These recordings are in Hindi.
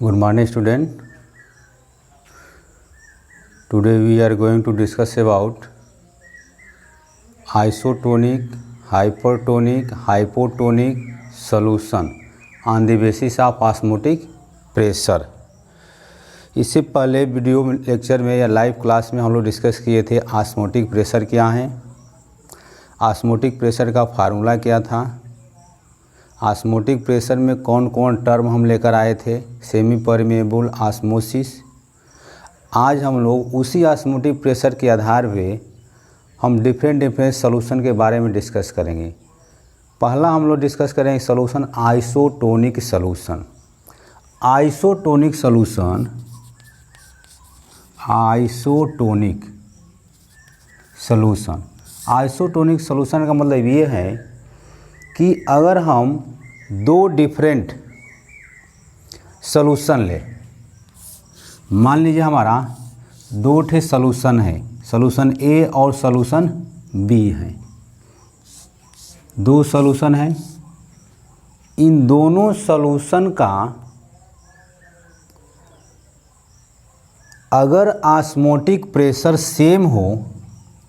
Good morning, student. Today we are going to discuss about isotonic, hypertonic, hypotonic solution on the basis of osmotic pressure. इससे पहले वीडियो लेक्चर में या लाइव क्लास में हम लोग डिस्कस किए थे ऑस्मोटिक प्रेशर क्या है, ऑस्मोटिक प्रेशर का फार्मूला क्या था, ऑस्मोटिक प्रेशर में कौन कौन टर्म हम लेकर आए थे, सेमी परमेबल, ऑस्मोसिस। आज हम लोग उसी ऑस्मोटिक प्रेशर के आधार पे हम डिफरेंट सॉल्यूशन के बारे में डिस्कस करेंगे। पहला हम लोग डिस्कस करेंगे solution isotonic solution. Isotonic solution, isotonic solution, isotonic solution का मतलब ये है कि अगर हम दो डिफरेंट सॉल्यूशन ले, मान लीजिए हमारा दो ठे सॉल्यूशन है, सॉल्यूशन ए और सॉल्यूशन बी है, दो सॉल्यूशन है। इन दोनों सॉल्यूशन का अगर ऑस्मोटिक प्रेशर सेम हो,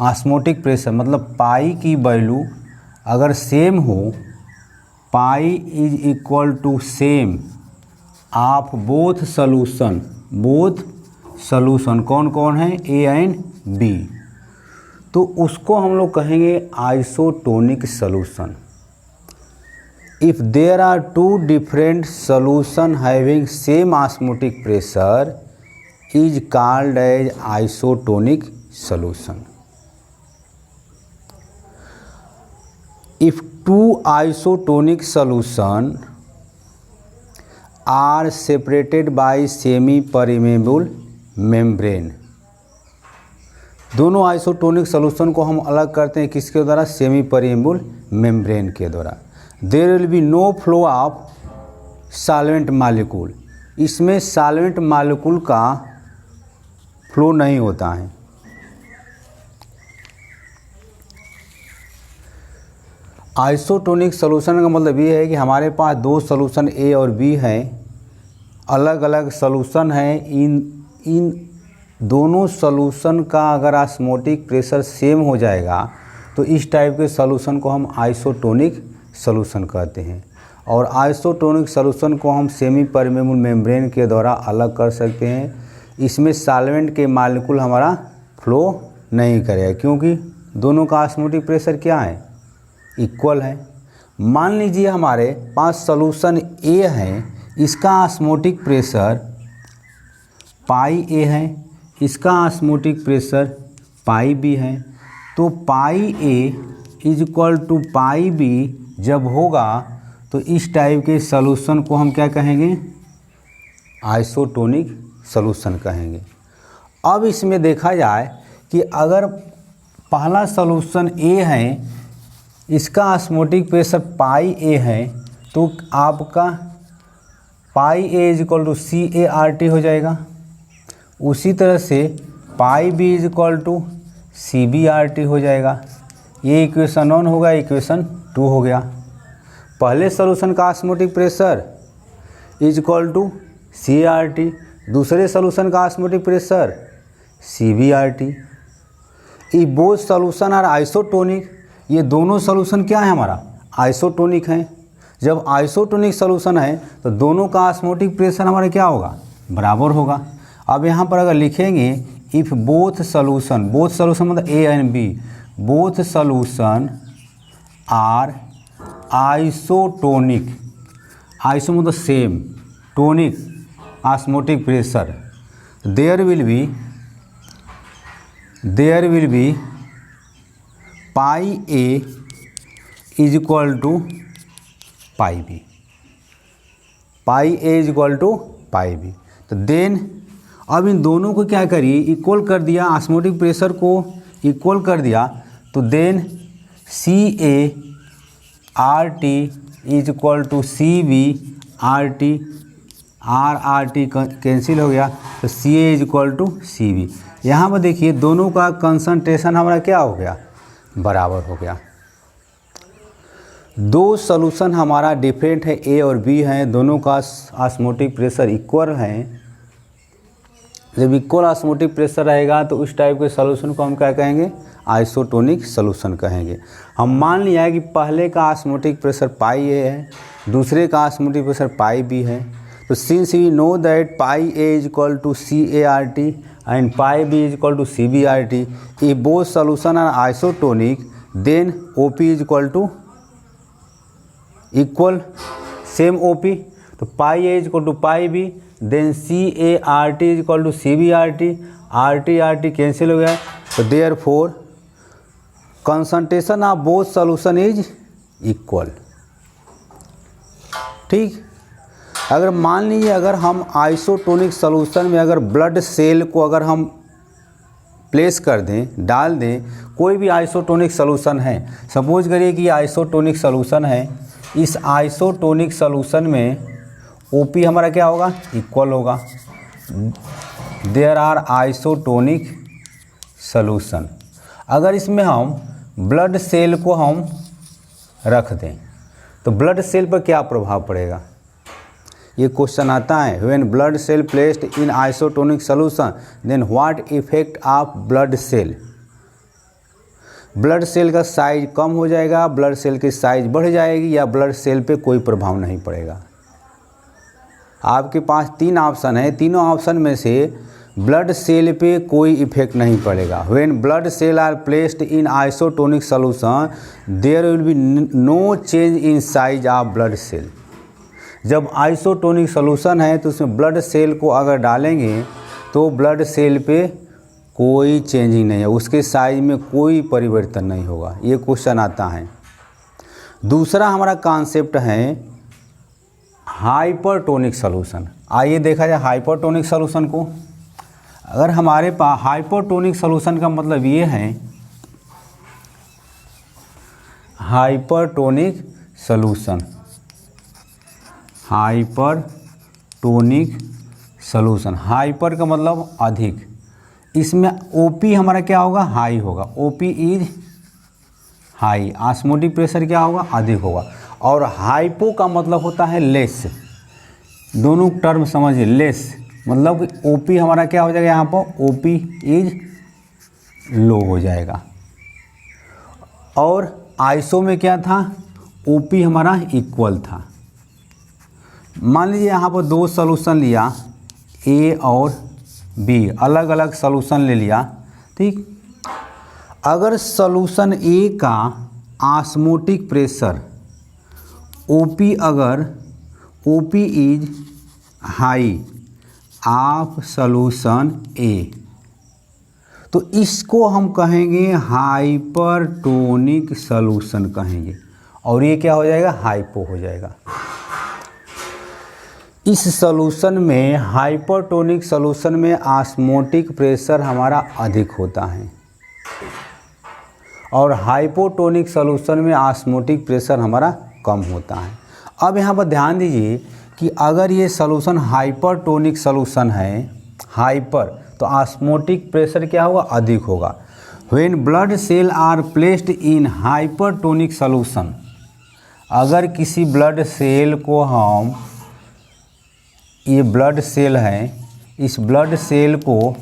ऑस्मोटिक प्रेशर मतलब पाई की वैल्यू अगर सेम हो, pi is equal to same of both solution, both solution कौन कौन है, ए एंड बी, तो उसको हम लोग कहेंगे isotonic solution. If there are two different solution having same osmotic pressure is called as isotonic solution. If two isotonic solution are separated by semi-permeable membrane, दोनों आइसोटोनिक सॉल्यूशन को हम अलग करते हैं किसके द्वारा, सेमी परमेबल मेम्ब्रेन के द्वारा। There will be no flow of solvent molecule, इसमें सॉल्वेंट मॉलिक्यूल का फ्लो नहीं होता है। आइसोटोनिक सॉल्यूशन का मतलब ये है कि हमारे पास दो सॉल्यूशन ए और बी हैं, अलग अलग सॉल्यूशन हैं। इन दोनों सॉल्यूशन का अगर ऑस्मोटिक प्रेशर सेम हो जाएगा तो इस टाइप के सॉल्यूशन को हम आइसोटोनिक सॉल्यूशन कहते हैं। और आइसोटोनिक सॉल्यूशन को हम सेमी परमेबल मेम्ब्रेन के द्वारा अलग कर सकते हैं। इसमें सॉल्वेंट के मॉलिक्यूल हमारा फ्लो नहीं करेगा क्योंकि दोनों का ऑस्मोटिक प्रेशर क्या है, इक्वल है। मान लीजिए हमारे पास सॉल्यूशन ए है, इसका ऑस्मोटिक प्रेशर पाई ए है, इसका ऑस्मोटिक प्रेशर पाई बी है, तो pi A is equal to pi B जब होगा तो इस टाइप के सॉल्यूशन को हम क्या कहेंगे, आइसोटोनिक सॉल्यूशन कहेंगे। अब इसमें देखा जाए कि अगर पहला सॉल्यूशन ए है, इसका ऑस्मोटिक प्रेशर पाई ए है, तो आपका pi A is equal to C A R T हो जाएगा। उसी तरह से pi B is equal to C B R T हो जाएगा। ये इक्वेशन 1 होगा, इक्वेशन 2 हो गया। पहले सॉल्यूशन का osmotic pressure is equal to C R T, दूसरे सॉल्यूशन का osmotic pressure C B R T. ये बोथ सॉल्यूशन आर आइसोटोनिक, ये दोनों सॉल्यूशन क्या है हमारा, आइसोटोनिक है। जब आइसोटोनिक सॉल्यूशन है तो दोनों का ऑस्मोटिक प्रेशर हमारा क्या होगा, बराबर होगा। अब यहाँ पर अगर लिखेंगे if both solution, both solution मतलब A and B, both solution are isotonic, iso मतलब same, tonic osmotic pressure, there will be pi A is equal to pi B, pi A is equal to pi B. तो देन अब इन दोनों को क्या करिए, इक्वल कर दिया, ऑस्मोटिक प्रेशर को इक्वल कर दिया, तो then C A R T is equal to C B R T, R T cancel हो गया, तो C A is equal to C B. यहाँ पर देखिए दोनों का कंसंट्रेशन हमारा क्या हो गया, बराबर हो गया। दो सॉल्यूशन हमारा डिफरेंट है, ए और बी हैं, दोनों का ऑस्मोटिक प्रेशर इक्वल है। जब इक्वल ऑस्मोटिक प्रेशर रहेगा तो उस टाइप के सॉल्यूशन को हम क्या कहेंगे, आइसोटोनिक सॉल्यूशन कहेंगे। हम मान लिया है कि पहले का ऑस्मोटिक प्रेशर पाई ए है, दूसरे का ऑस्मोटिक प्रेशर पाई बी है। तो since we know that pi A is equal to CART and pi B is equal to CBRT, if both solution are isotonic then OP is equal to equal same OP। तो pi A is equal to pi B, then CART is equal to CBRT, RT cancel हो गया। तो therefore concentration of both solution is equal. ठीक, अगर मान लीजिए अगर हम आइसोटोनिक सॉल्यूशन में अगर ब्लड सेल को अगर हम प्लेस कर दें, डाल दें, कोई भी आइसोटोनिक सॉल्यूशन है, सपोज करिए कि आइसोटोनिक सॉल्यूशन है, इस आइसोटोनिक सॉल्यूशन में OP हमारा क्या होगा, इक्वल होगा। There are isotonic solution. अगर इसमें हम ब्लड सेल को हम रख दें तो ब्लड सेल पर क्या प्रभाव पड़ेगा, ये क्वेश्चन आता है। When blood cell placed in isotonic solution then what effect of blood cell. Blood cell का साइज कम हो जाएगा, ब्लड सेल की साइज बढ़ जाएगी, या ब्लड सेल पे कोई प्रभाव नहीं पड़ेगा। आपके पास 3 ऑप्शन है, तीनों ऑप्शन में से ब्लड सेल पे कोई इफेक्ट नहीं पड़ेगा। When blood cell are placed in isotonic solution there will be no change in size of blood cell. जब आइसोटोनिक सॉल्यूशन है तो उसमें ब्लड सेल को अगर डालेंगे तो ब्लड सेल पे कोई चेंजिंग नहीं है, उसके साइज में कोई परिवर्तन नहीं होगा। ये क्वेश्चन आता है। दूसरा हमारा कॉन्सेप्ट है हाइपरटोनिक सॉल्यूशन। आइए देखा जाए हाइपरटोनिक सॉल्यूशन को। अगर हमारे पास हाइपरटोनिक सॉल्यूशन का मतलब ये है, hypertonic solution, hypertonic solution, hyper का मतलब अधिक, इसमें OP हमारा क्या होगा, हाई होगा। OP is high, osmotic pressure क्या होगा, अधिक होगा। और हाइपो का मतलब होता है लेस, दोनों टर्म समझिए। लेस मतलब OP हमारा क्या हो जाएगा, यहाँ पर OP इज लो हो जाएगा। और आइसो में क्या था, OP हमारा इक्वल था। मान लीजिए यहाँ पर 2 सॉल्यूशन लिया, A और B, अलग अलग सॉल्यूशन ले लिया। ठीक, अगर सॉल्यूशन A का ऑस्मोटिक प्रेशर OP, अगर OP is high of solution A, तो इसको हम कहेंगे हाइपरटोनिक सॉल्यूशन कहेंगे, और ये क्या हो जाएगा, हाइपो हो जाएगा। इस सॉल्यूशन में, हाइपरटोनिक सॉल्यूशन में ऑस्मोटिक प्रेशर हमारा अधिक होता है, और हाइपोटोनिक सॉल्यूशन में ऑस्मोटिक प्रेशर हमारा कम होता है। अब यहाँ पर ध्यान दीजिए कि अगर ये सॉल्यूशन हाइपरटोनिक सॉल्यूशन है, हाइपर, तो ऑस्मोटिक प्रेशर क्या होगा, अधिक होगा। When blood cell are placed in hypertonic solution, अगर किसी ब्लड सेल को हम, ये ब्लड सेल है, इस ब्लड सेल को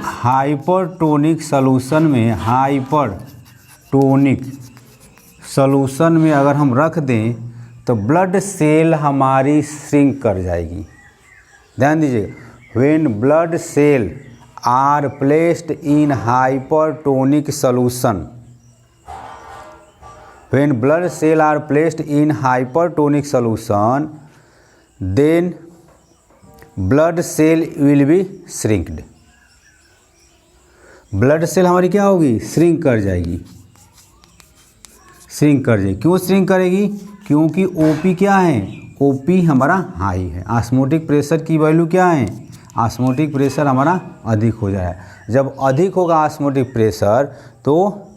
हाइपरटोनिक सॉल्यूशन में, हाइपरटोनिक सॉल्यूशन में अगर हम रख दें तो ब्लड सेल हमारी श्रिंक कर जाएगी। ध्यान दीजिएगा, when blood cell are placed in hypertonic solution, when blood cell are placed in hypertonic solution then blood cell will be shrinked. Blood cell हमारी क्या होगी, श्रिंक कर जाएगी, श्रिंक कर जाएगी। क्यों श्रिंक करेगी, क्योंकि OP क्या है, OP हमारा हाई है। ऑस्मोटिक प्रेशर की वैल्यू क्या है, ऑस्मोटिक प्रेशर हमारा अधिक हो जाएगा। जब अधिक होगा ऑस्मोटिक प्रेशर तो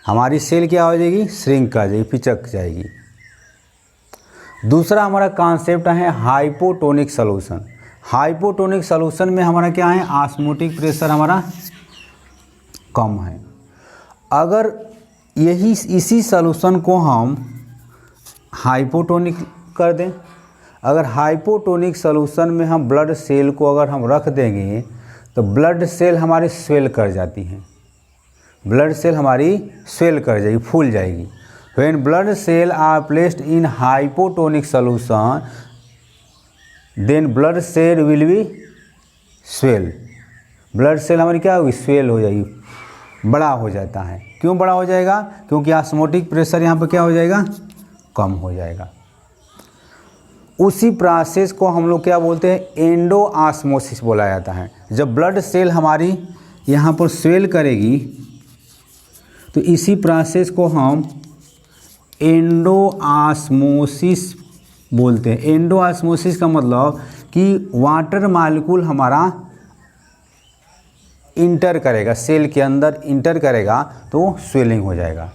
हमारी सेल क्या हो जाएगी, श्रिंक कर जाएगी, पिचक जाएगी। दूसरा हमारा कॉन्सेप्ट है हाइपोटोनिक सॉल्यूशन। हाइपोटोनिक सॉल्यूशन में हमारा क्या है, ऑस्मोटिक प्रेशर हमारा कम है। अगर इसी सॉल्यूशन को हम हाइपोटोनिक कर दें। अगर हाइपोटोनिक सॉल्यूशन में हम ब्लड सेल को अगर हम रख देंगे तो ब्लड सेल हमारी स्वेल कर जाती हैं, ब्लड सेल हमारी स्वेल कर जाएगी, फूल जाएगी। When blood cell are placed in hypotonic solution then blood cell will be swell. Blood cell हमारी क्या होगी, स्वेल हो जाएगी, बड़ा हो जाता है। क्यों बड़ा हो जाएगा, क्योंकि ऑस्मोटिक प्रेशर यहाँ पर क्या हो जाएगा, कम हो जाएगा। उसी प्रोसेस को हम लोग क्या बोलते हैं, एंडोऑस्मोसिस बोला जाता है। जब ब्लड सेल हमारी यहाँ पर स्वेल करेगी तो इसी प्रोसेस को हम एंडोऑस्मोसिस बोलते हैं। एंडोऑस्मोसिस का मतलब कि वाटर मॉलिक्यूल हमारा इंटर करेगा, सेल के अंदर इंटर करेगा तो स्वेलिंग हो जाएगा।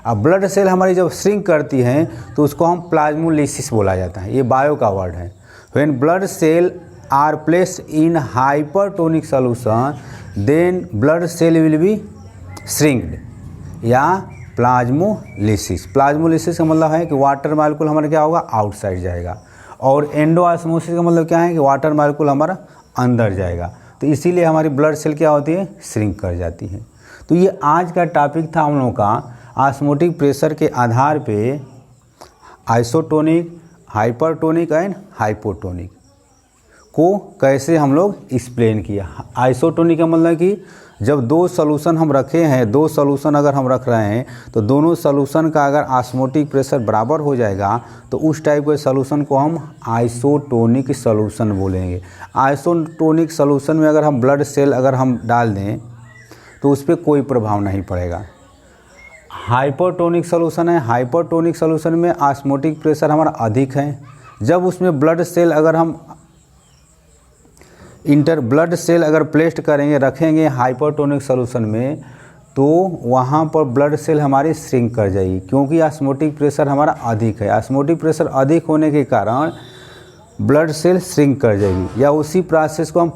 अब ब्लड सेल हमारी जब श्रिंक करती है तो उसको हम प्लाज्मोलिसिस बोला जाता है, ये बायो का वर्ड है। When blood cell are placed in hypertonic solution then blood cell will be shrinked या प्लाज्मोलिसिस। प्लाज्मोलिसिस का मतलब है कि वाटर मॉलिक्यूल हमारा क्या होगा, आउटसाइड जाएगा, और एंडोऑस्मोसिस का मतलब क्या है कि वाटर मॉलिक्यूल हमारा अंदर जाएगा। तो इसीलिए हमारी ब्लड सेल क्या होती है, श्रिंक कर जाती है। तो ये आज का टॉपिक था हम लोगों का, ऑस्मोटिक प्रेशर के आधार पे आइसोटोनिक, हाइपरटोनिक एंड हाइपोटोनिक को कैसे हम लोग एक्सप्लेन किया। आइसोटोनिक का मतलब कि जब दो सॉल्यूशन हम रखे हैं, दो सॉल्यूशन अगर हम रख रहे हैं तो दोनों सॉल्यूशन का अगर ऑस्मोटिक प्रेशर बराबर हो जाएगा तो उस टाइप के सॉल्यूशन को हम आइसोटोनिक सॉल्यूशन बोलेंगे। आइसोटोनिक सॉल्यूशन में अगर हम ब्लड सेल अगर हम डाल दें तो उस पर कोई प्रभाव नहीं पड़ेगा। हाइपरटोनिक सॉल्यूशन है, हाइपरटोनिक सॉल्यूशन में ऑस्मोटिक प्रेशर हमारा अधिक है। जब उसमें ब्लड सेल अगर हम ब्लड सेल अगर प्लेस्ड करेंगे, रखेंगे हाइपरटोनिक सॉल्यूशन में, तो वहाँ पर ब्लड सेल हमारी श्रिंक कर जाएगी, क्योंकि ऑस्मोटिक प्रेशर हमारा अधिक है। ऑस्मोटिक प्रेशर अधिक होने के कारण ब्लड सेल श्रिंक कर जाएगी, या उसी प्रोसेस को हम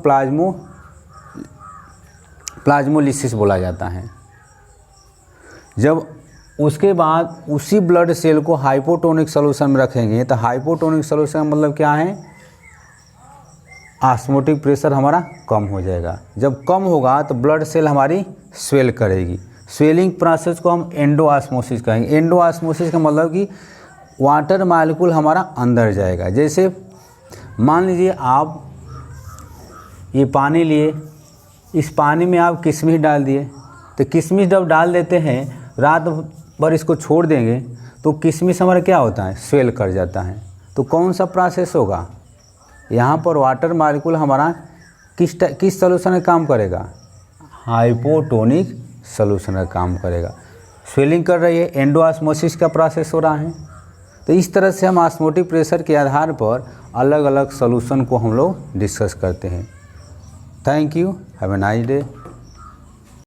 प्लाज्मोलिसिस बोला जाता है। जब उसके बाद उसी ब्लड सेल को हाइपोटोनिक सॉल्यूशन में रखेंगे तो हाइपोटोनिक सॉल्यूशन का मतलब क्या है, ऑस्मोटिक प्रेशर हमारा कम हो जाएगा। जब कम होगा तो ब्लड सेल हमारी स्वेल करेगी। स्वेलिंग प्रोसेस को हम एंडोऑस्मोसिस कहेंगे। एंडोऑस्मोसिस का मतलब कि वाटर मॉलिक्यूल हमारा अंदर जाएगा। जैसे मान लीजिए आप ये पानी लिए, इस पानी में आप किशमिश डाल दिए, तो किशमिश जब डाल देते हैं, रात भर इसको छोड़ देंगे तो किशमिश हमारा क्या होता है, स्वेल कर जाता है। तो कौन सा प्रोसेस होगा, यहाँ पर वाटर मॉलिक्यूल हमारा किस सॉल्यूशन में काम करेगा, हाइपोटोनिक सॉल्यूशन में काम करेगा। स्वेलिंग कर रही है, एंडोऑस्मोसिस का प्रोसेस हो रहा है। तो इस तरह से हम ऑस्मोटिक प्रेशर के आधार पर अलग अलग सॉल्यूशन को हम लोग डिस्कस करते हैं। Thank you, have a nice day.